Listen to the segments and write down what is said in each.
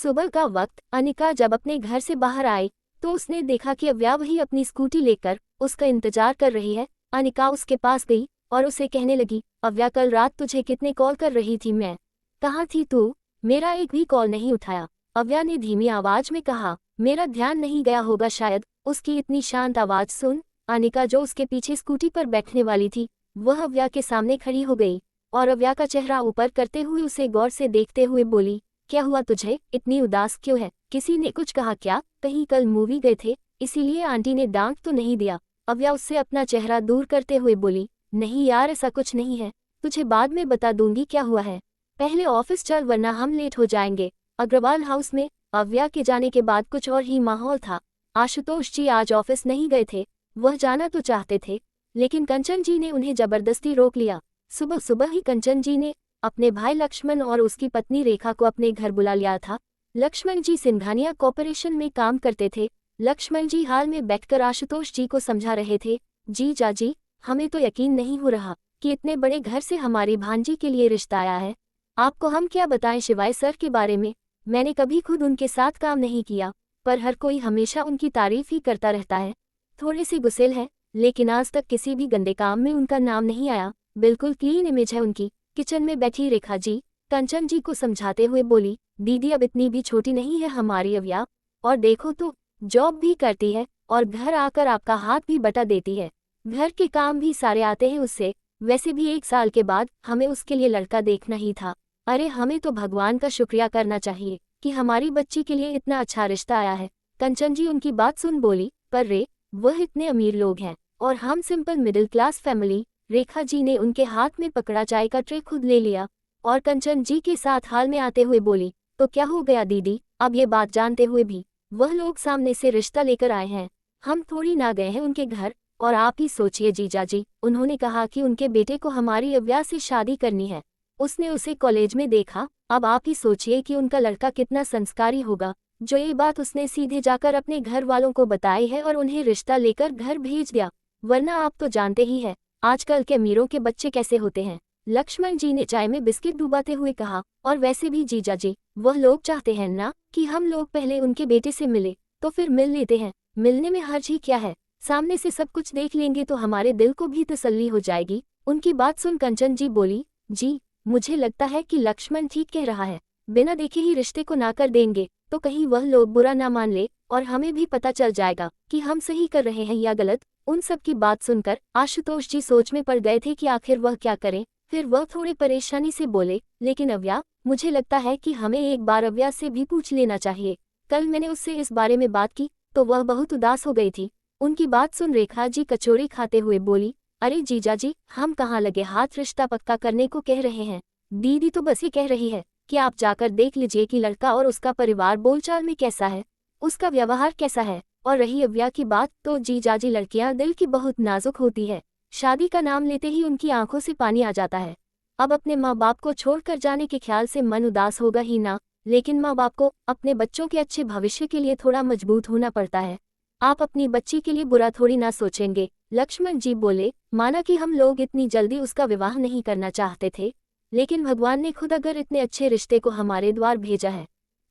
सुबह का वक्त अनिका जब अपने घर से बाहर आई तो उसने देखा कि अव्या वही अपनी स्कूटी लेकर उसका इंतजार कर रही है। अनिका उसके पास गई और उसे कहने लगी, अव्या कल रात तुझे कितने कॉल कर रही थी, मैं कहाँ थी तू, मेरा एक भी कॉल नहीं उठाया। अव्या ने धीमी आवाज में कहा, मेरा ध्यान नहीं गया होगा शायद। उसकी इतनी शांत आवाज सुन अनिका जो उसके पीछे स्कूटी पर बैठने वाली थी वह अव्या के सामने खड़ी हो गई और अव्या का चेहरा ऊपर करते हुए उसे गौर से देखते हुए बोली, क्या हुआ तुझे, इतनी उदास क्यों है, किसी ने कुछ कहा क्या, कहीं कल मूवी गए थे इसीलिए आंटी ने डांट तो नहीं दिया। अव्या उससे अपना चेहरा दूर करते हुए बोली, नहीं यार ऐसा कुछ नहीं है, तुझे बाद में बता दूंगी क्या हुआ है, पहले ऑफिस चल वरना हम लेट हो जाएंगे। अग्रवाल हाउस में अव्या के जाने के बाद कुछ और ही माहौल था। आशुतोष जी आज ऑफिस नहीं गए थे, वह जाना तो चाहते थे लेकिन कंचन जी ने उन्हें जबरदस्ती रोक लिया। सुबह सुबह ही कंचन जी ने अपने भाई लक्ष्मण और उसकी पत्नी रेखा को अपने घर बुला लिया था। लक्ष्मण जी सिंघानिया कॉरपोरेशन में काम करते थे। लक्ष्मण जी हाल में बैठकर आशुतोष जी को समझा रहे थे, जी जाजी हमें तो यकीन नहीं हो रहा कि इतने बड़े घर से हमारी भांजी के लिए रिश्ता आया है। आपको हम क्या बताएं शिवाय सर के बारे में, मैंने कभी खुद उनके साथ काम नहीं किया पर हर कोई हमेशा उनकी तारीफ ही करता रहता है। थोड़े से गुस्सेल है लेकिन आज तक किसी भी गंदे काम में उनका नाम नहीं आया, बिल्कुल क्लीन इमेज है उनकी। किचन में बैठी रेखा जी कंचन जी को समझाते हुए बोली, दीदी अब इतनी भी छोटी नहीं है हमारी अव्या, और देखो तो जॉब भी करती है और घर आकर आपका हाथ भी बटा देती है, घर के काम भी सारे आते हैं उससे। वैसे भी 1 साल के बाद हमें उसके लिए लड़का देखना ही था। अरे हमें तो भगवान का शुक्रिया करना चाहिए कि हमारी बच्ची के लिए इतना अच्छा रिश्ता आया है। कंचन जी उनकी बात सुन बोली, पर रे वह इतने अमीर लोग हैं और हम simple middle class family. Rekha ji ने उनके हाथ में पकड़ा चाय का ट्रे खुद ले लिया और कंचन जी के साथ हाल में आते हुए बोली, तो क्या हो गया दीदी, अब ये बात जानते हुए भी वह लोग सामने से रिश्ता लेकर आए हैं, हम थोड़ी ना गए हैं उनके घर। और आप ही सोचिए जीजाजी, उन्होंने कहा कि उनके बेटे को हमारी अव्या से शादी करनी है, उसने उसे कॉलेज में देखा, अब आप ही सोचिए कि उनका लड़का कितना संस्कारी होगा जो ये बात उसने सीधे जाकर अपने घर वालों को बताई है और उन्हें रिश्ता लेकर घर भेज दिया, वरना आप तो जानते ही हैं आजकल के अमीरों के बच्चे कैसे होते हैं। लक्ष्मण जी ने चाय में बिस्किट डुबाते हुए कहा, और वैसे भी जीजाजी वह लोग चाहते हैं ना कि हम लोग पहले उनके बेटे से मिले, तो फिर मिल लेते हैं, मिलने में हर्ज ही क्या है, सामने से सब कुछ देख लेंगे तो हमारे दिल को भी तसल्ली हो जाएगी। उनकी बात सुन कंचन जी बोली, जी मुझे लगता है कि लक्ष्मण ठीक कह रहा है, बिना देखे ही रिश्ते को ना कर देंगे तो कहीं वह लोग बुरा ना मान ले और हमें भी पता चल जाएगा कि हम सही कर रहे हैं या गलत। उन सब की बात सुनकर आशुतोष जी सोच में पड़ गए थे कि आखिर वह क्या करें। फिर वह थोड़े परेशानी से बोले, लेकिन अव्या मुझे लगता है कि हमें एक बार अव्या से भी पूछ लेना चाहिए, कल मैंने उससे इस बारे में बात की तो वह बहुत उदास हो गई थी। उनकी बात सुन रेखा जी कचौड़ी खाते हुए बोली, अरे जीजा जी हम कहाँ लगे हाथ रिश्ता पक्का करने को कह रहे हैं, दीदी तो बस ये कह रही है कि आप जाकर देख लीजिए कि लड़का और उसका परिवार बोलचाल में कैसा है, उसका व्यवहार कैसा है। और रही अव्या की बात तो जीजाजी लड़कियां दिल की बहुत नाजुक होती है, शादी का नाम लेते ही उनकी आंखों से पानी आ जाता है। अब अपने माँ बाप को छोड़कर जाने के ख्याल से मन उदास होगा ही ना, लेकिन माँ बाप को अपने बच्चों के अच्छे भविष्य के लिए थोड़ा मजबूत होना पड़ता है। आप अपनी बच्ची के लिए बुरा थोड़ी ना सोचेंगे। लक्ष्मण जी बोले, माना कि हम लोग इतनी जल्दी उसका विवाह नहीं करना चाहते थे, लेकिन भगवान ने खुद अगर इतने अच्छे रिश्ते को हमारे द्वार भेजा है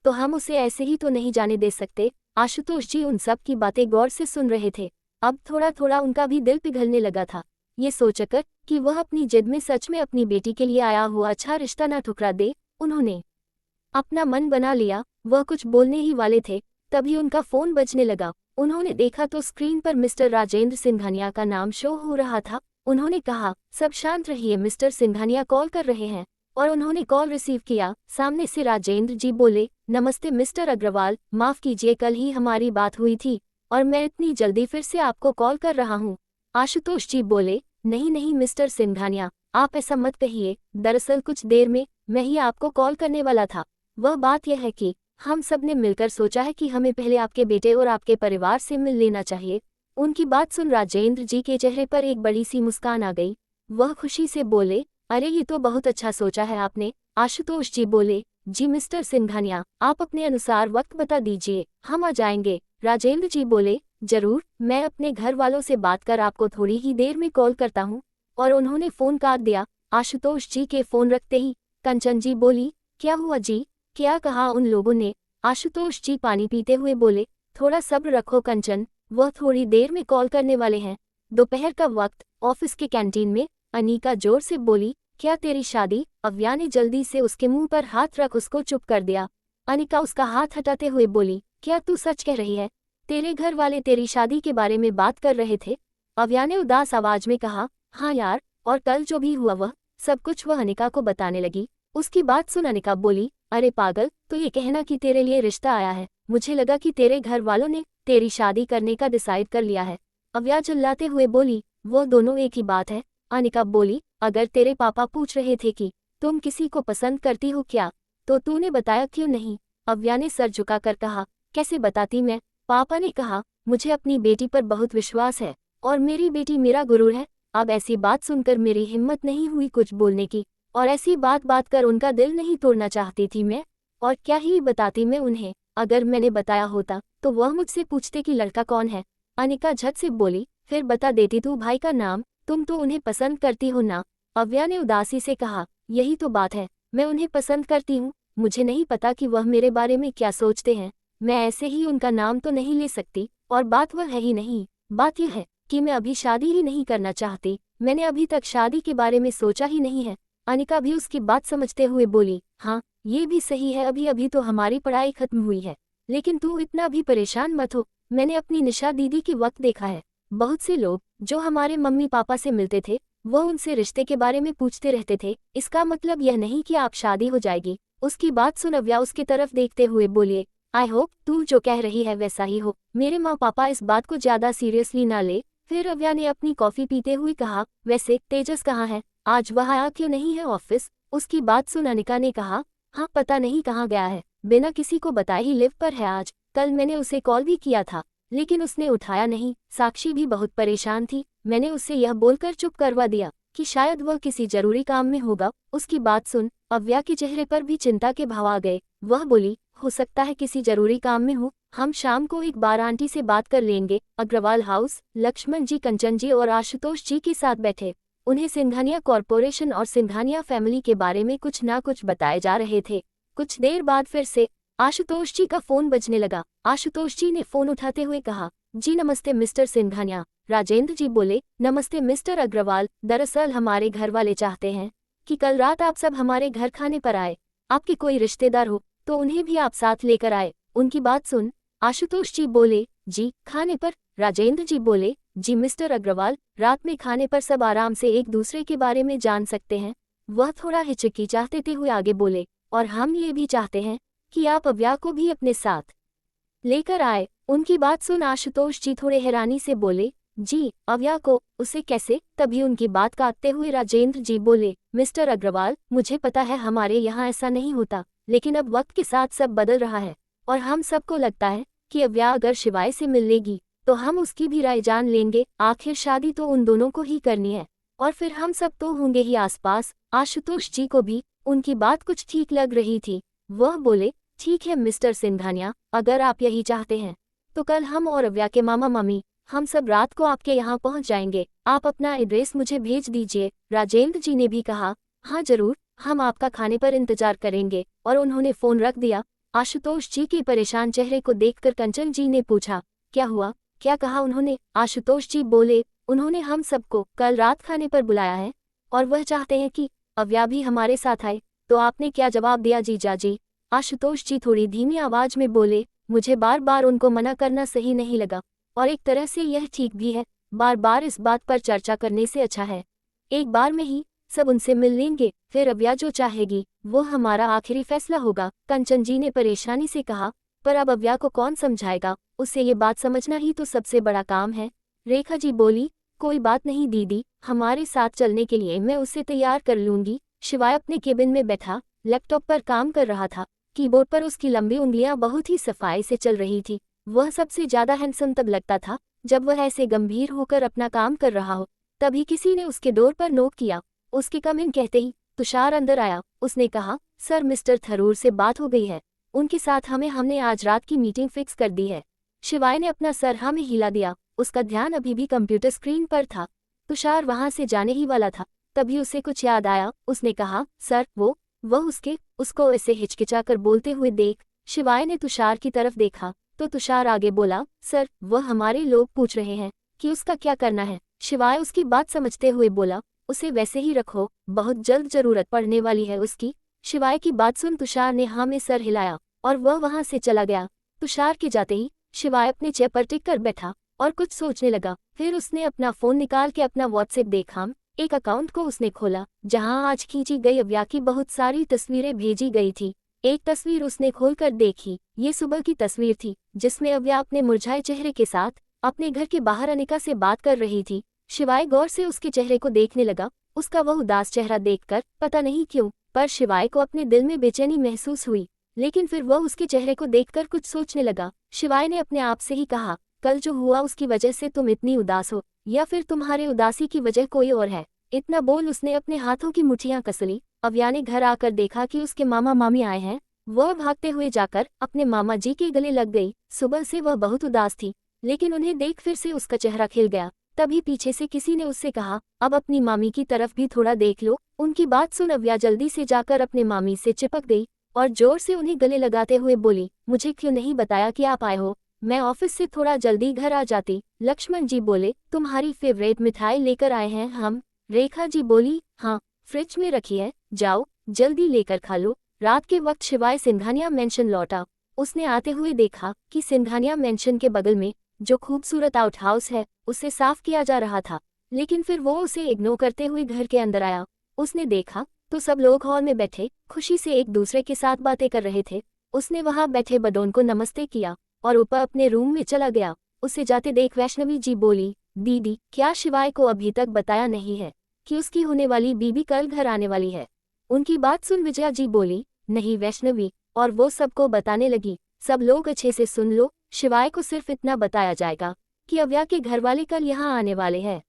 तो हम उसे ऐसे ही तो नहीं जाने दे सकते। आशुतोष जी उन सब की बातें गौर से सुन रहे थे, अब थोड़ा थोड़ा उनका भी दिल पिघलने लगा था, ये सोचकर कि वह अपनी जिद में सच में अपनी बेटी के लिए आया हुआ अच्छा रिश्ता ना ठुकरा दे। उन्होंने अपना मन बना लिया, वह कुछ बोलने ही वाले थे तभी उनका फोन बजने लगा। उन्होंने देखा तो स्क्रीन पर मिस्टर राजेंद्र सिंघानिया का नाम शो हो रहा था। उन्होंने कहा, सब शांत रहिए, मिस्टर सिंघानिया कॉल कर रहे हैं, और उन्होंने कॉल रिसीव किया। सामने से राजेंद्र जी बोले, नमस्ते मिस्टर अग्रवाल, माफ कीजिए कल ही हमारी बात हुई थी और मैं इतनी जल्दी फिर से आपको कॉल कर रहा हूँ। आशुतोष जी बोले, नहीं नहीं मिस्टर सिंघानिया आप ऐसा मत कहिए, दरअसल कुछ देर में मैं ही आपको कॉल करने वाला था। वह बात यह है कि हम सब ने मिलकर सोचा है कि हमें पहले आपके बेटे और आपके परिवार से मिल लेना चाहिए। उनकी बात सुन राजेंद्र जी के चेहरे पर एक बड़ी सी मुस्कान आ गई, वह खुशी से बोले, अरे ये तो बहुत अच्छा सोचा है आपने। आशुतोष जी बोले, जी मिस्टर सिंघानिया आप अपने अनुसार वक्त बता दीजिए, हम आ जाएंगे। राजेंद्र जी बोले, जरूर, मैं अपने घर वालों से बात कर आपको थोड़ी ही देर में कॉल करता हूँ, और उन्होंने फोन काट दिया। आशुतोष जी के फोन रखते ही कंचन जी बोली, क्या हुआ जी, क्या कहा उन लोगों ने? आशुतोष जी पानी पीते हुए बोले, थोड़ा सब्र रखो कंचन, वह थोड़ी देर में कॉल करने वाले हैं। दोपहर का वक्त, ऑफिस के कैंटीन में अनिका जोर से बोली, क्या तेरी शादी? अव्या ने जल्दी से उसके मुंह पर हाथ रख उसको चुप कर दिया। अनिका उसका हाथ हटाते हुए बोली, क्या तू सच कह रही है? तेरे घर वाले तेरी शादी के बारे में बात कर रहे थे? अव्या ने उदास आवाज में कहा, हाँ यार, और कल जो भी हुआ वह सब कुछ वह अनिका को बताने लगी। उसकी बात सुन अनिका बोली, अरे पागल, तो ये कहना कि तेरे लिए रिश्ता आया है, मुझे लगा कि तेरे घर वालों ने तेरी शादी करने का डिसाइड कर लिया है। अव्या चिल्लाते हुए बोली, वो दोनों एक ही बात है। अनिका बोली, अगर तेरे पापा पूछ रहे थे कि तुम किसी को पसंद करती हो क्या, तो तूने बताया क्यों नहीं? अव्या ने सर झुकाकर कहा, कैसे बताती मैं? पापा ने कहा, मुझे अपनी बेटी पर बहुत विश्वास है और मेरी बेटी मेरा गुरूर है। अब ऐसी बात सुनकर मेरी हिम्मत नहीं हुई कुछ बोलने की, और ऐसी बात कर उनका दिल नहीं तोड़ना चाहती थी मैं, और क्या ही बताती मैं उन्हें। अगर मैंने बताया होता तो वह मुझसे पूछते कि लड़का कौन है। अनिका झट से बोली, फिर बता देती तू भाई का नाम, तुम तो उन्हें पसंद करती हो ना? अव्या ने उदासी से कहा, यही तो बात है, मैं उन्हें पसंद करती हूँ। मुझे नहीं पता कि वह मेरे बारे में क्या सोचते हैं, मैं ऐसे ही उनका नाम तो नहीं ले सकती, और बात वह है ही नहीं। बात यह है कि मैं अभी शादी ही नहीं करना चाहती, मैंने अभी तक शादी के बारे में सोचा ही नहीं है। अनिका भी उसकी बात समझते हुए बोली, हाँ ये भी सही है, अभी अभी तो हमारी पढ़ाई खत्म हुई है, लेकिन तू इतना भी परेशान मत हो। मैंने अपनी निशा दीदी के वक्त देखा है, बहुत से लोग जो हमारे मम्मी पापा से मिलते थे वह उनसे रिश्ते के बारे में पूछते रहते थे, इसका मतलब यह नहीं कि आप शादी हो जाएगी। उसकी बात सुन अव्या उसकी तरफ देखते हुए बोलिए, आई होप तू जो कह रही है वैसा ही हो, मेरे माँ पापा इस बात को ज्यादा सीरियसली ना ले। फिर अव्या ने अपनी कॉफी पीते हुए कहा, वैसे तेजस कहाँ है, आज वह आया क्यों नहीं है ऑफिस? उसकी बात सुन अनिका ने कहा, हाँ पता नहीं कहाँ गया है, बिना किसी को बताए ही लिव पर है आज। कल मैंने उसे कॉल भी किया था लेकिन उसने उठाया नहीं। साक्षी भी बहुत परेशान थी, मैंने उससे यह बोलकर चुप करवा दिया कि शायद वह किसी जरूरी काम में होगा। उसकी बात सुन अव्या के चेहरे पर भी चिंता के भाव आ गए। वह बोली, हो सकता है किसी जरूरी काम में हो, हम शाम को एक बार आंटी से बात कर लेंगे। अग्रवाल हाउस, लक्ष्मण जी, कंचन जी और आशुतोष जी के साथ बैठे उन्हें सिंघानिया कॉरपोरेशन और सिंघानिया फैमिली के बारे में कुछ ना कुछ बताए जा रहे थे। कुछ देर बाद फिर से आशुतोष जी का फोन बजने लगा। आशुतोष जी ने फोन उठाते हुए कहा, जी नमस्ते मिस्टर सिंघानिया। राजेंद्र जी बोले, नमस्ते मिस्टर अग्रवाल, दरअसल हमारे घर वाले चाहते हैं कि कल रात आप सब हमारे घर खाने पर आए। आपके कोई रिश्तेदार हो तो उन्हें भी आप साथ लेकर आए। उनकी बात सुन आशुतोष जी बोले, जी खाने पर? राजेंद्र जी बोले, जी मिस्टर अग्रवाल, रात में खाने पर सब आराम से एक दूसरे के बारे में जान सकते हैं। वह थोड़ा हिचकिचाते हुए आगे बोले, और हम ये भी चाहते हैं कि आप अव्या को भी अपने साथ लेकर आए। उनकी बात सुन आशुतोष जी थोड़े हैरानी से बोले, जी अव्या को? उसे कैसे? तभी उनकी बात काटते हुए राजेंद्र जी बोले, मिस्टर अग्रवाल, मुझे पता है हमारे यहाँ ऐसा नहीं होता, लेकिन अब वक्त के साथ सब बदल रहा है और हम सबको लगता है कि अव्या अगर शिवाय से मिल लेगी तो हम उसकी भी राय जान लेंगे। आखिर शादी तो उन दोनों को ही करनी है और फिर हम सब तो होंगे ही आसपास। आशुतोष जी को भी उनकी बात कुछ ठीक लग रही थी। वह बोले, ठीक है मिस्टर सिंघानिया, अगर आप यही चाहते हैं तो कल हम और अव्या के मामा मामी हम सब रात को आपके यहाँ पहुँच जाएंगे। आप अपना एड्रेस मुझे भेज दीजिए। राजेंद्र जी ने भी कहा, हाँ जरूर, हम आपका खाने पर इंतजार करेंगे, और उन्होंने फोन रख दिया। आशुतोष जी के परेशान चेहरे को देखकर कंचन जी ने पूछा, क्या हुआ, क्या कहा उन्होंने? आशुतोष जी बोले, उन्होंने हम सबको कल रात खाने पर बुलाया है और वह चाहते हैं कि अव्या भी हमारे साथ आए। तो आपने क्या जवाब दिया जीजा जी? आशुतोष जी थोड़ी धीमी आवाज में बोले, मुझे बार बार उनको मना करना सही नहीं लगा और एक तरह से यह ठीक भी है। बार बार इस बात पर चर्चा करने से अच्छा है एक बार में ही सब उनसे मिल लेंगे, फिर अव्या जो चाहेगी वो हमारा आखिरी फैसला होगा। कंचन जी ने परेशानी से कहा, पर अब अव्या को कौन समझाएगा, उसे ये बात समझना ही तो सबसे बड़ा काम है। रेखा जी बोली, कोई बात नहीं दीदी, हमारे साथ चलने के लिए मैं उसे तैयार कर लूंगी। शिवाय अपने केबिन में बैठा लैपटॉप पर काम कर रहा था। कीबोर्ड पर उसकी लंबी उंगलियां बहुत ही सफाई से चल रही थी। वह सबसे ज्यादा हैंडसम तब लगता था जब वह ऐसे गंभीर होकर अपना काम कर रहा हो। तभी किसी ने उसके डोर पर नॉक किया। उसके कम इन कहते ही तुषार अंदर आया। उसने कहा, सर मिस्टर थरूर से बात हो गई है, उनके साथ हमने आज रात की मीटिंग फिक्स कर दी है। शिवाय ने अपना सर हाँ में हिला दिया। उसका ध्यान अभी भी कंप्यूटर स्क्रीन पर था। तुषार वहां से जाने ही वाला था, तभी उसे कुछ याद आया। उसने कहा, सर वो उसको ऐसे हिचकिचाकर बोलते हुए देख शिवाय ने तुषार की तरफ देखा तो तुषार आगे बोला, सर वह हमारे लोग पूछ रहे हैं कि उसका क्या करना है। शिवाय उसकी बात समझते हुए बोला, उसे वैसे ही रखो, बहुत जल्द जरूरत पड़ने वाली है उसकी। शिवाय की बात सुन तुषार ने हाँ में सर हिलाया और वह वहां से चला गया। तुषार के जाते ही शिवाय अपने चेयर पर टिक कर बैठा और कुछ सोचने लगा। फिर उसने अपना फोन निकाल के अपना व्हाट्सएप देखा। एक अकाउंट को उसने खोला जहां आज खींची गई अव्या की बहुत सारी तस्वीरें भेजी गई थी। एक तस्वीर उसने खोलकर देखी, ये सुबह की तस्वीर थी जिसमें अव्या अपने मुरझाए चेहरे के साथ अपने घर के बाहर अनिका से बात कर रही थी। शिवाय गौर से उसके चेहरे को देखने लगा। उसका वह उदास चेहरा देखकर पता नहीं क्यों पर शिवाय को अपने दिल में बेचैनी महसूस हुई, लेकिन फिर वह उसके चेहरे को देखकर कुछ सोचने लगा। शिवाय ने अपने आप से ही कहा, कल जो हुआ उसकी वजह से तुम इतनी उदास हो या फिर तुम्हारे उदासी की वजह कोई और है। इतना बोल उसने अपने हाथों की मुठ्ठियां कस ली। अव्या ने घर आकर देखा कि उसके मामा मामी आए हैं। वह भागते हुए जाकर अपने मामा जी के गले लग गई। सुबह से वह बहुत उदास थी, लेकिन उन्हें देख फिर से उसका चेहरा खिल गया। तभी पीछे से किसी ने उससे कहा, अब अपनी मामी की तरफ भी थोड़ा देख लो। उनकी बात सुन अव्या जल्दी से जाकर अपने मामी से चिपक गई और जोर से उन्हें गले लगाते हुए बोली, मुझे क्यों नहीं बताया कि आप आए हो, मैं ऑफिस से थोड़ा जल्दी घर आ जाती। लक्ष्मण जी बोले, तुम्हारी फेवरेट मिठाई लेकर आए हैं हम। रेखा जी बोली, हाँ फ्रिज में रखी है, जाओ जल्दी लेकर खा लो। रात के वक्त शिवाय सिंघानिया मेंशन लौटा। उसने आते हुए देखा कि सिंघानिया मेंशन के बगल में जो खूबसूरत आउट हाउस है उसे साफ किया जा रहा था, लेकिन फिर वो उसे इग्नोर करते हुए घर के अंदर आया। उसने देखा तो सब लोग हॉल में बैठे खुशी से एक दूसरे के साथ बातें कर रहे थे। उसने वहां बैठे बडोन को नमस्ते किया और ऊपर अपने रूम में चला गया। उसे जाते देख वैष्णवी जी बोली, दीदी क्या शिवाय को अभी तक बताया नहीं है कि उसकी होने वाली बीबी कल घर आने वाली है। उनकी बात सुन विजया जी बोली, नहीं वैष्णवी, और वो सबको बताने लगी। सब लोग अच्छे से सुन लो, शिवाय को सिर्फ इतना बताया जाएगा कि अव्या के घरवाले कल यहाँ आने वाले हैं।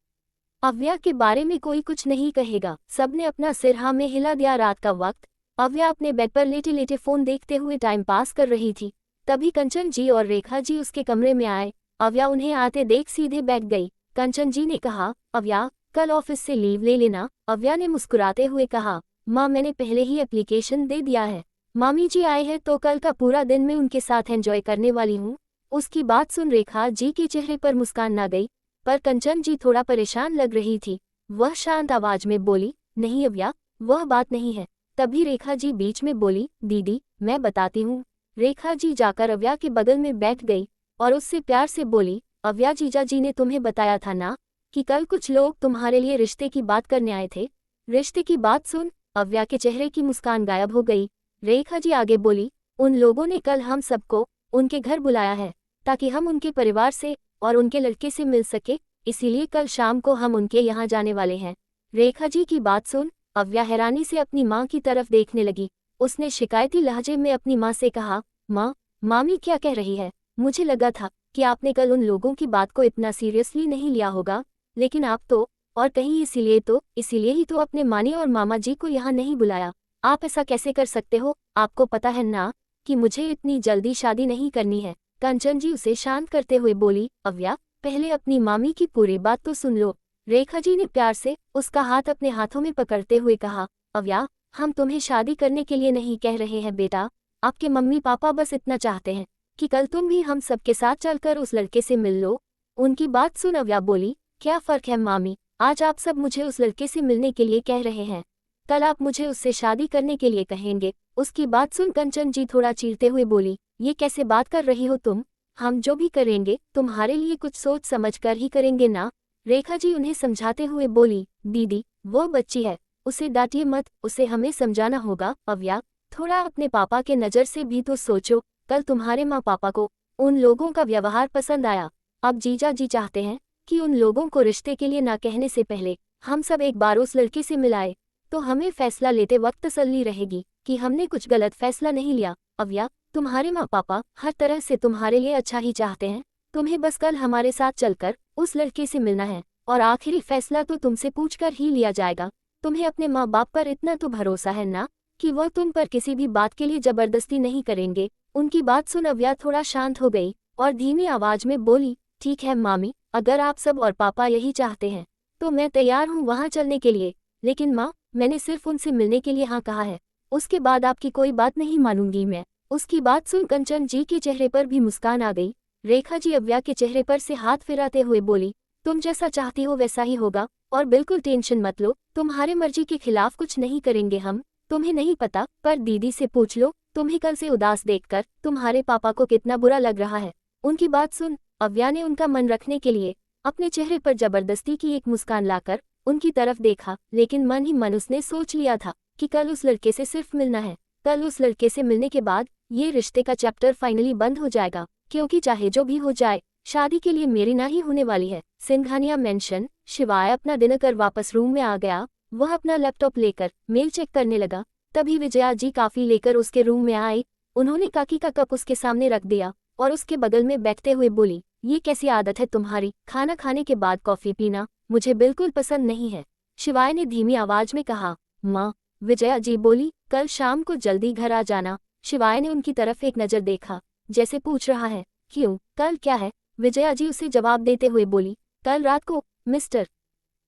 अव्या के बारे में कोई कुछ नहीं कहेगा। सबने अपना सिर हाँ में हिला दिया। रात का वक्त अव्या अपने बेड पर लेटे लेटे फोन देखते हुए टाइम पास कर रही थी। तभी कंचन जी और रेखा जी उसके कमरे में आए। अव्या उन्हें आते देख सीधे बैठ गई। कंचन जी ने कहा, अव्या कल ऑफिस से लीव ले लेना। अव्या ने मुस्कुराते हुए कहा, माँ मैंने पहले ही एप्लीकेशन दे दिया है। मामी जी आए हैं तो कल का पूरा दिन मैं उनके साथ एंजॉय करने वाली हूँ। उसकी बात सुन रेखा जी के चेहरे पर मुस्कान ना गई, पर कंचन जी थोड़ा परेशान लग रही थी। वह शांत आवाज में बोली, नहीं अव्या वह बात नहीं है। तभी रेखा जी बीच में बोली, दीदी मैं बताती हूँ। रेखा जी जाकर अव्या के बगल में बैठ गई और उससे प्यार से बोली, अव्या जीजा जी ने तुम्हें बताया था ना कि कल कुछ लोग तुम्हारे लिए रिश्ते की बात करने आए थे। रिश्ते की बात सुन अव्या के चेहरे की मुस्कान गायब हो गई। रेखा जी आगे बोली, उन लोगों ने कल हम सबको उनके घर बुलाया है ताकि हम उनके परिवार से और उनके लड़के से मिल सके, इसीलिए कल शाम को हम उनके यहाँ जाने वाले हैं। रेखा जी की बात सुन अव्या हैरानी से अपनी माँ की तरफ देखने लगी। उसने शिकायती लहजे में अपनी माँ से कहा, माँ मामी क्या कह रही है, मुझे लगा था कि आपने कल उन लोगों की बात को इतना सीरियसली नहीं लिया होगा, लेकिन आप तो, और कहीं इसीलिए ही तो अपने मानी और मामा जी को यहाँ नहीं बुलाया। आप ऐसा कैसे कर सकते हो, आपको पता है ना कि मुझे इतनी जल्दी शादी नहीं करनी है। कंचन जी उसे शांत करते हुए बोली, अव्या पहले अपनी मामी की पूरी बात तो सुन लो। रेखा जी ने प्यार से उसका हाथ अपने हाथों में पकड़ते हुए कहा, अव्या हम तुम्हें शादी करने के लिए नहीं कह रहे हैं बेटा, आपके मम्मी पापा बस इतना चाहते हैं कि कल तुम भी हम सबके साथ चलकर उस लड़के से मिल लो। उनकी बात सुन अव्या बोली, क्या फर्क है मामी, आज आप सब मुझे उस लड़के से मिलने के लिए कह रहे हैं, कल आप मुझे उससे शादी करने के लिए कहेंगे। उसकी बात सुन कंचन जी थोड़ा चीरते हुए बोली, ये कैसे बात कर रही हो तुम, हम जो भी करेंगे तुम्हारे लिए कुछ सोच समझ कर ही करेंगे ना। रेखा जी उन्हें समझाते हुए बोली, दीदी वो बच्ची है, उसे डांटिए मत, उसे हमें समझाना होगा। अव्या थोड़ा अपने पापा के नज़र से भी तो सोचो, कल तुम्हारे माँ पापा को उन लोगों का व्यवहार पसंद आया। अब जीजा जी चाहते हैं कि उन लोगों को रिश्ते के लिए ना कहने से पहले हम सब एक बार उस लड़के से मिलाए, तो हमें फैसला लेते वक्त तसल्ली रहेगी कि हमने कुछ गलत फैसला नहीं लिया। अव्या तुम्हारे माँ पापा हर तरह से तुम्हारे लिए अच्छा ही चाहते हैं, तुम्हें बस कल हमारे साथ चलकर उस लड़के से मिलना है और आखिरी फैसला तो तुमसे पूछकर ही लिया जाएगा। तुम्हें अपने माँ बाप पर इतना तो भरोसा है ना कि वह तुम पर किसी भी बात के लिए जबरदस्ती नहीं करेंगे। उनकी बात सुन अव्या थोड़ा शांत हो गई और धीमी आवाज में बोली, ठीक है मामी, अगर आप सब और पापा यही चाहते हैं तो मैं तैयार हूँ वहाँ चलने के लिए, लेकिन माँ मैंने सिर्फ उनसे मिलने के लिए हाँ कहा है, उसके बाद आपकी कोई बात नहीं मानूंगी मैं। उसकी बात सुन कंचन जी के चेहरे पर भी मुस्कान आ गई। रेखा जी अव्या के चेहरे पर से हाथ फिराते हुए बोली, तुम जैसा चाहती हो वैसा ही होगा, और बिल्कुल टेंशन मत लो, तुम्हारे मर्जी के खिलाफ कुछ नहीं करेंगे हम। तुम्हें नहीं पता, पर दीदी से पूछ लो, तुम्हें कल से उदास देखकर तुम्हारे पापा को कितना बुरा लग रहा है। उनकी बात सुन अव्या ने उनका मन रखने के लिए अपने चेहरे पर जबरदस्ती की एक मुस्कान लाकर उनकी तरफ देखा, लेकिन मन ही मन उसने सोच लिया था कि कल उस लड़के से सिर्फ मिलना है। कल उस लड़के से मिलने के बाद ये रिश्ते का चैप्टर फाइनली बंद हो जाएगा, क्योंकि चाहे जो भी हो जाए शादी के लिए मेरी ना ही होने वाली है। सिंघानिया मेंशन। शिवाय अपना डिनर कर वापस रूम में आ गया। वह अपना लैपटॉप लेकर मेल चेक करने लगा। तभी विजया जी काफी लेकर उसके रूम में आई। उन्होंने काकी का कप उसके सामने रख दिया और उसके बगल में बैठते हुए बोली, ये कैसी आदत है तुम्हारी, खाना खाने के बाद कॉफी पीना, मुझे बिल्कुल पसंद नहीं है। शिवाय ने धीमी आवाज में कहा। माँ, विजया जी बोली, कल शाम को जल्दी घर आ जाना। शिवाय ने उनकी तरफ एक नजर देखा, जैसे पूछ रहा है, क्यों, कल क्या है? विजया जी उसे जवाब देते हुए बोली, कल रात को मिस्टर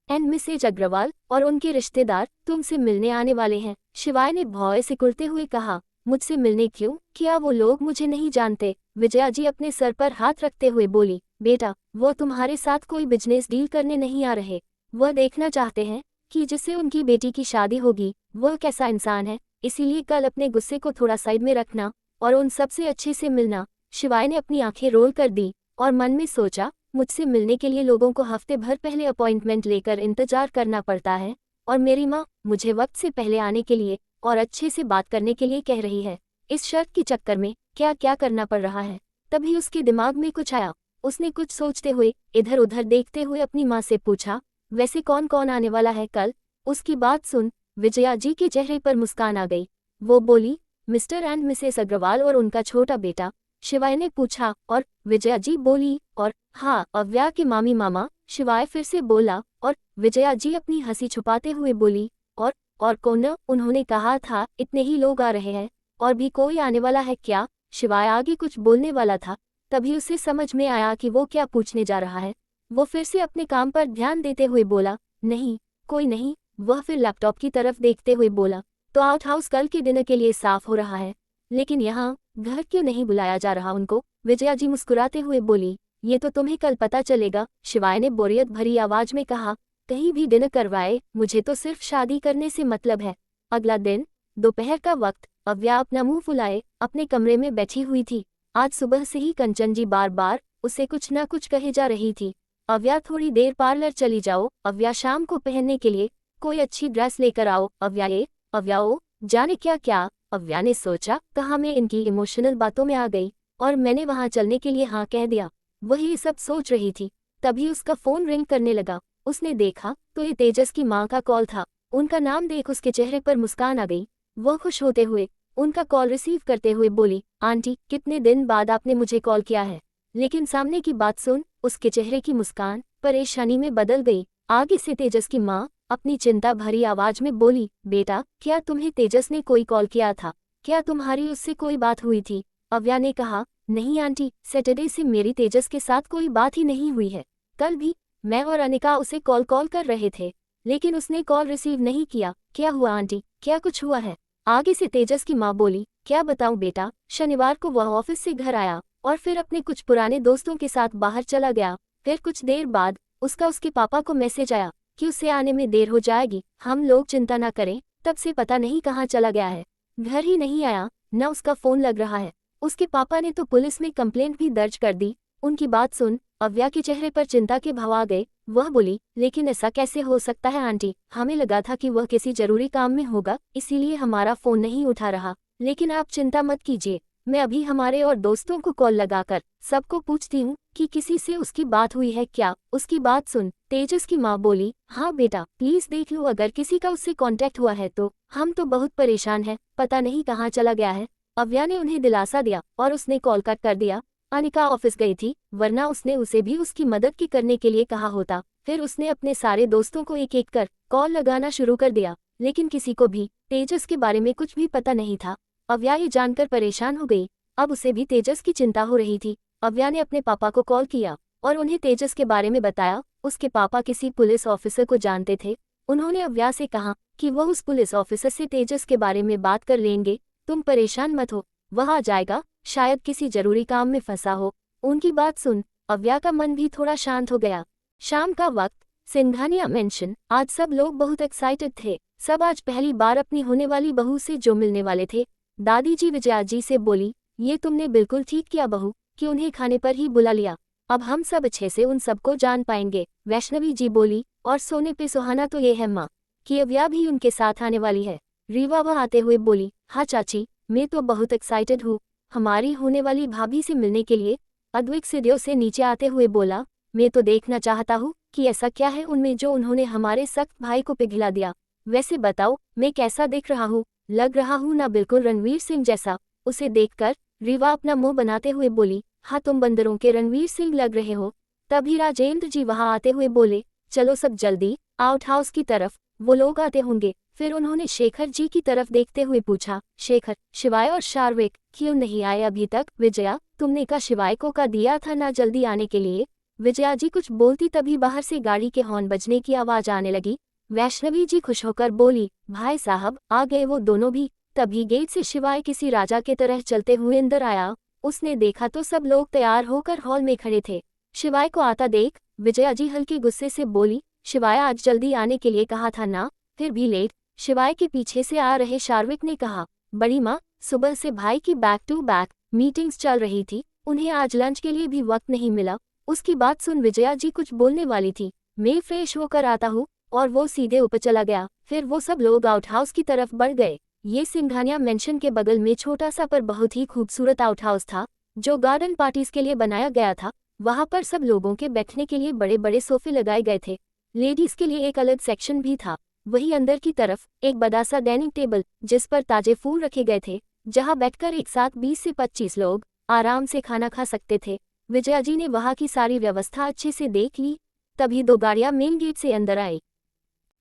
एंड मिसेज अग्रवाल और उनके रिश्तेदार तुमसे मिलने आने वाले हैं। शिवाय ने भौं से कुड़ते हुए कहा, मुझसे मिलने क्यों? क्या वो लोग मुझे नहीं जानते? विजया जी अपने सर पर हाथ रखते हुए बोली, बेटा, वो तुम्हारे साथ कोई बिजनेस डील करने नहीं आ रहे। वह देखना चाहते हैं कि जिससे उनकी बेटी की शादी होगी वह कैसा इंसान है। इसीलिए कल अपने गुस्से को थोड़ा साइड में रखना और उन सबसे अच्छे से मिलना। शिवाय ने अपनी आंखें रोल कर दी और मन में सोचा, मुझसे मिलने के लिए लोगों को हफ्ते भर पहले अपॉइंटमेंट लेकर इंतजार करना पड़ता है, और मेरी माँ मुझे वक्त से पहले आने के लिए और अच्छे से बात करने के लिए कह रही है। इस शर्त के चक्कर में क्या क्या करना पड़ रहा है। तभी उसके दिमाग में कुछ आया। उसने कुछ सोचते हुए इधर उधर देखते हुए अपनी माँ से पूछा, वैसे कौन कौन आने वाला है कल? उसकी बात सुन विजया जी के चेहरे पर मुस्कान आ गई। वो बोली, मिस्टर एंड मिसेस अग्रवाल और उनका छोटा बेटा। शिवाय ने पूछा, और विजया जी बोली, और हाँ, अव्या के मामी मामा। शिवाय फिर से बोला, और विजया जी अपनी हंसी छुपाते हुए बोली, और कौन? उन्होंने कहा था इतने ही लोग आ रहे हैं, और भी कोई आने वाला है क्या? शिवाय आगे कुछ बोलने वाला था, तभी उसे समझ में आया कि वो क्या पूछने जा रहा है। वो फिर से अपने काम पर ध्यान देते हुए बोला, नहीं, कोई नहीं। वह फिर लैपटॉप की तरफ देखते हुए बोला, तो आउट हाउस कल के डिनर के लिए साफ हो रहा है, लेकिन यहाँ घर क्यों नहीं बुलाया जा रहा उनको? विजया जी मुस्कुराते हुए बोली, ये तो तुम्हें कल पता चलेगा। शिवाय ने बोरियत भरी आवाज में कहा, कहीं भी डिनर करवाए, मुझे तो सिर्फ शादी करने से मतलब है। अगला दिन दोपहर का वक्त। अव्या अपना मुंह फुलाए अपने कमरे में बैठी हुई थी। आज सुबह से ही कंचन जी बार बार उसे कुछ न कुछ कहे जा रही थी। अव्या, थोड़ी देर पार्लर चली जाओ। अव्या, शाम को पहनने के लिए कोई अच्छी ड्रेस लेकर आओ। अव्या ओ, जाने क्या क्या। अव्या ने सोचा, कहाँ मैं इनकी इमोशनल बातों में आ गई और मैंने वहां चलने के लिए हाँ कह दिया। वही सब सोच रही थी, तभी उसका फोन रिंग करने लगा। उसने देखा तो ये तेजस की माँ का कॉल था। उनका नाम देख उसके चेहरे पर मुस्कान आ गई। वह खुश होते हुए उनका कॉल रिसीव करते हुए बोली, आंटी, कितने दिन बाद आपने मुझे कॉल किया है। लेकिन सामने की बात सुन उसके चेहरे की मुस्कान परेशानी में बदल गई। आगे से तेजस की माँ अपनी चिंता भरी आवाज में बोली, बेटा, क्या तुम्हें तेजस ने कोई कॉल किया था? क्या तुम्हारी उससे कोई बात हुई थी? अव्या ने कहा, नहीं आंटी, सैटरडे से मेरी तेजस के साथ कोई बात ही नहीं हुई है। कल भी मैं और अनिका उसे कॉल कर रहे थे, लेकिन उसने कॉल रिसीव नहीं किया। क्या हुआ आंटी, क्या कुछ हुआ है? आगे से तेजस की माँ बोली, क्या बताऊं बेटा, शनिवार को वह ऑफिस से घर आया और फिर अपने कुछ पुराने दोस्तों के साथ बाहर चला गया। फिर कुछ देर बाद उसके पापा को मैसेज आया कि उसे आने में देर हो जाएगी। हम लोग चिंता न करें, तब से पता नहीं कहाँ चला गया है, घर ही नहीं आया, न उसका फोन लग रहा है। उसके पापा ने तो पुलिस में कंप्लेंट भी दर्ज कर दी। उनकी बात सुन अव्या के चेहरे पर चिंता के भाव आ गए। वह बोली, लेकिन ऐसा कैसे हो सकता है आंटी? हमें लगा था कि वह किसी जरूरी काम में होगा, इसीलिए हमारा फोन नहीं उठा रहा। लेकिन आप चिंता मत कीजिए, मैं अभी हमारे और दोस्तों को कॉल लगाकर सबको पूछती हूँ कि किसी से उसकी बात हुई है क्या। उसकी बात सुन तेजस की माँ बोली, हाँ बेटा, प्लीज देख लो, अगर किसी का उससे कांटेक्ट हुआ है तो हम तो बहुत परेशान हैं, पता नहीं कहाँ चला गया है। अव्या ने उन्हें दिलासा दिया और उसने कॉल कट कर दिया। अनिका ऑफिस गई थी, वरना उसने उसे भी उसकी मदद की करने के लिए कहा होता। फिर उसने अपने सारे दोस्तों को एक एक कर कॉल लगाना शुरू कर दिया, लेकिन किसी को भी तेजस के बारे में कुछ भी पता नहीं था। अव्या ये जानकर परेशान हो गई, अब उसे भी तेजस की चिंता हो रही थी। अव्या ने अपने पापा को कॉल किया और उन्हें तेजस के बारे में बताया। उसके पापा किसी पुलिस ऑफिसर को जानते थे। उन्होंने अव्या से कहा कि वह उस पुलिस ऑफिसर से तेजस के बारे में बात कर लेंगे, तुम परेशान मत हो। वह आ जाएगा, शायद किसी जरूरी काम में फंसा हो। उनकी बात सुन अव्या का मन भी थोड़ा शांत हो गया। शाम का वक्त, सिंघानिया मेंशन। आज सब लोग बहुत एक्साइटेड थे। सब आज पहली बार अपनी होने वाली बहू से जो मिलने वाले थे। दादी जी विजया जी से बोली, ये तुमने बिल्कुल ठीक किया बहू कि उन्हें खाने पर ही बुला लिया। अब हम सब अच्छे से उन सबको जान पाएंगे। वैष्णवी जी बोली, और सोने पे सुहाना तो ये है माँ कि अव्या भी उनके साथ आने वाली है। रीवा वह आते हुए बोली, हाँ चाची, मैं तो बहुत एक्साइटेड हूँ हमारी होने वाली भाभी से मिलने के लिए। अद्विक सीढ़ियों से नीचे आते हुए बोला, मैं तो देखना चाहता हूँ कि ऐसा क्या है उनमें जो उन्होंने हमारे सख्त भाई को पिघला दिया। वैसे बताओ मैं कैसा दिख रहा हूँ? लग रहा हूँ ना बिल्कुल रणवीर सिंह जैसा? उसे देखकर रीवा अपना मुंह बनाते हुए बोली, हाँ तुम बंदरों के रणवीर सिंह लग रहे हो। तभी राजेंद्र जी वहां आते हुए बोले, चलो सब जल्दी आउट हाउस की तरफ, वो लोग आते होंगे। फिर उन्होंने शेखर जी की तरफ देखते हुए पूछा, शेखर, शिवाय और शार्विक क्यों नहीं आए अभी तक? विजया, तुमने का शिवाय को का दिया था ना जल्दी आने के लिए? विजया जी कुछ बोलती तभी बाहर से गाड़ी के हॉर्न बजने की आवाज आने लगी। वैष्णवी जी खुश होकर बोली, भाई साहब आ गए वो दोनों भी। तभी गेट से शिवाय किसी राजा के तरह चलते हुए अंदर आया। उसने देखा तो सब लोग तैयार होकर हॉल में खड़े थे। शिवाय को आता देख विजया जी हल्के गुस्से से बोली, शिवाय आज जल्दी आने के लिए कहा था ना, फिर भी लेट। शिवाय के पीछे से आ रहे शार्विक ने कहा, बड़ी माँ, सुबह से भाई की बैक टू बैक मीटिंग्स चल रही थी, उन्हें आज लंच के लिए भी वक्त नहीं मिला। उसकी बात सुन विजया जी कुछ बोलने वाली थी। मैं फ्रेश होकर आता हूँ, और वो सीधे ऊपर चला गया। फिर वो सब लोग आउट हाउस की तरफ बढ़ गए। ये सिंघानिया मेंशन के बगल में छोटा सा पर बहुत ही खूबसूरत आउट हाउस था, जो गार्डन पार्टीज के लिए बनाया गया था। वहां पर सब लोगों के बैठने के लिए बड़े बड़े सोफे लगाए गए थे। लेडीज के लिए एक अलग सेक्शन भी था। वहीं अंदर की तरफ एक बड़ा सा डाइनिंग टेबल जिस पर ताजे फूल रखे गए थे, जहां बैठकर एक साथ 20 से 25 लोग आराम से खाना खा सकते थे। विजया जी ने वहां की सारी व्यवस्था अच्छे से देख ली। तभी 2 गाड़ियां मेन गेट से अंदर आई।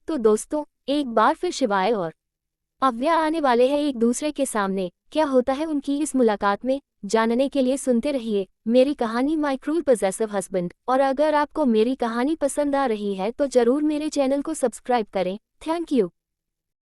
तो दोस्तों, एक बार फिर शिवाय और अव्या आने वाले हैं एक दूसरे के सामने। क्या होता है उनकी इस मुलाकात में, जानने के लिए सुनते रहिए मेरी कहानी माय क्रूल पजेसिव हस्बैंड। और अगर आपको मेरी कहानी पसंद आ रही है तो जरूर मेरे चैनल को सब्सक्राइब करें। Thank you.